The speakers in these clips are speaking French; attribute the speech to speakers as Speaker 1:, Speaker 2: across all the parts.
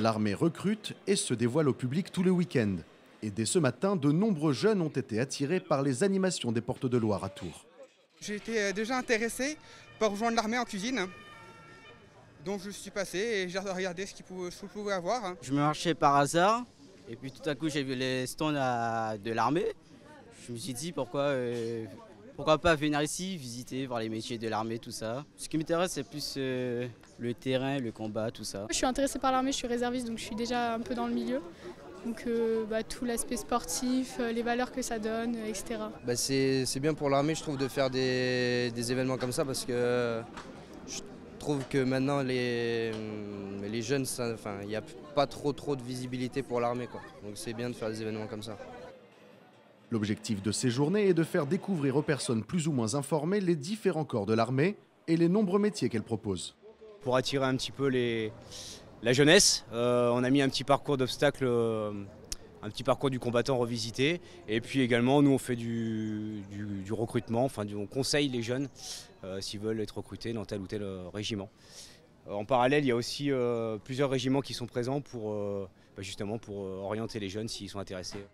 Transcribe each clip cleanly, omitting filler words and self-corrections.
Speaker 1: L'armée recrute et se dévoile au public tous les week-ends. Et dès ce matin, de nombreux jeunes ont été attirés par les animations des Portes de Loire à Tours.
Speaker 2: J'ai été déjà intéressé par rejoindre l'armée en cuisine. Donc je suis passé et j'ai regardé ce qu'il pouvait avoir.
Speaker 3: Je me marchais par hasard et puis tout à coup j'ai vu les stands de l'armée. Je me suis dit pourquoi pas venir ici, visiter, voir les métiers de l'armée, tout ça. Ce qui m'intéresse c'est plus le terrain, le combat, tout ça.
Speaker 4: Je suis intéressée par l'armée, je suis réserviste donc je suis déjà un peu dans le milieu. Donc tout l'aspect sportif, les valeurs que ça donne, etc.
Speaker 5: C'est bien pour l'armée je trouve de faire des événements comme ça parce que je trouve que maintenant les jeunes, il n'y a pas trop de visibilité pour l'armée. Donc c'est bien de faire des événements comme ça.
Speaker 1: L'objectif de ces journées est de faire découvrir aux personnes plus ou moins informées les différents corps de l'armée et les nombreux métiers qu'elle propose.
Speaker 6: Pour attirer un petit peu la jeunesse, on a mis un petit parcours d'obstacles, un petit parcours du combattant revisité. Et puis également, nous on fait du recrutement, on conseille les jeunes s'ils veulent être recrutés dans tel ou tel régiment. En parallèle, il y a aussi plusieurs régiments qui sont présents justement pour orienter les jeunes s'ils sont intéressés.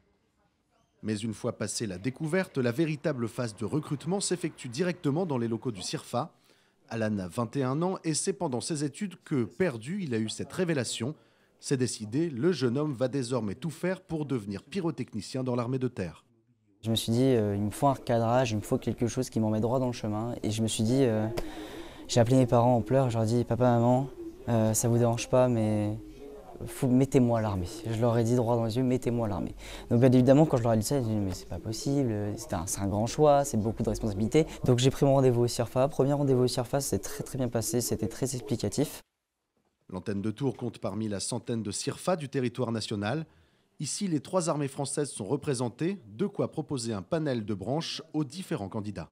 Speaker 1: Mais une fois passée la découverte, la véritable phase de recrutement s'effectue directement dans les locaux du CIRFA. Alan a 21 ans et c'est pendant ses études que, perdu, il a eu cette révélation. C'est décidé, le jeune homme va désormais tout faire pour devenir pyrotechnicien dans l'armée de terre.
Speaker 7: Je me suis dit, il me faut un recadrage, il me faut quelque chose qui m'en met droit dans le chemin. Et je me suis dit, j'ai appelé mes parents en pleurs, je leur ai dit, papa, maman, ça vous dérange pas, mais mettez-moi à l'armée. Je leur ai dit droit dans les yeux, mettez-moi à l'armée. Donc bien évidemment, quand je leur ai dit ça, ils ont dit, mais c'est pas possible, c'est un grand choix, c'est beaucoup de responsabilités. Donc j'ai pris mon rendez-vous au CIRFA. Premier rendez-vous au CIRFA, c'est très bien passé, c'était très explicatif.
Speaker 1: L'antenne de Tours compte parmi la centaine de CIRFA du territoire national. Ici, les 3 armées françaises sont représentées, de quoi proposer un panel de branches aux différents candidats.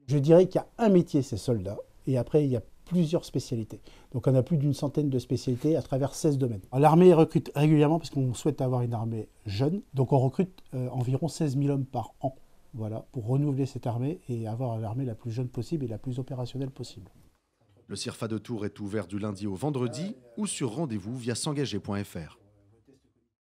Speaker 8: Je dirais qu'il y a un métier, c'est soldat, et après il y a plusieurs spécialités. Donc on a plus d'une centaine de spécialités à travers 16 domaines. L'armée recrute régulièrement parce qu'on souhaite avoir une armée jeune. Donc on recrute environ 16 000 hommes par an, voilà, pour renouveler cette armée et avoir l'armée la plus jeune possible et la plus opérationnelle possible.
Speaker 1: Le CIRFA de Tours est ouvert du lundi au vendredi ou sur rendez-vous via s'engager.fr.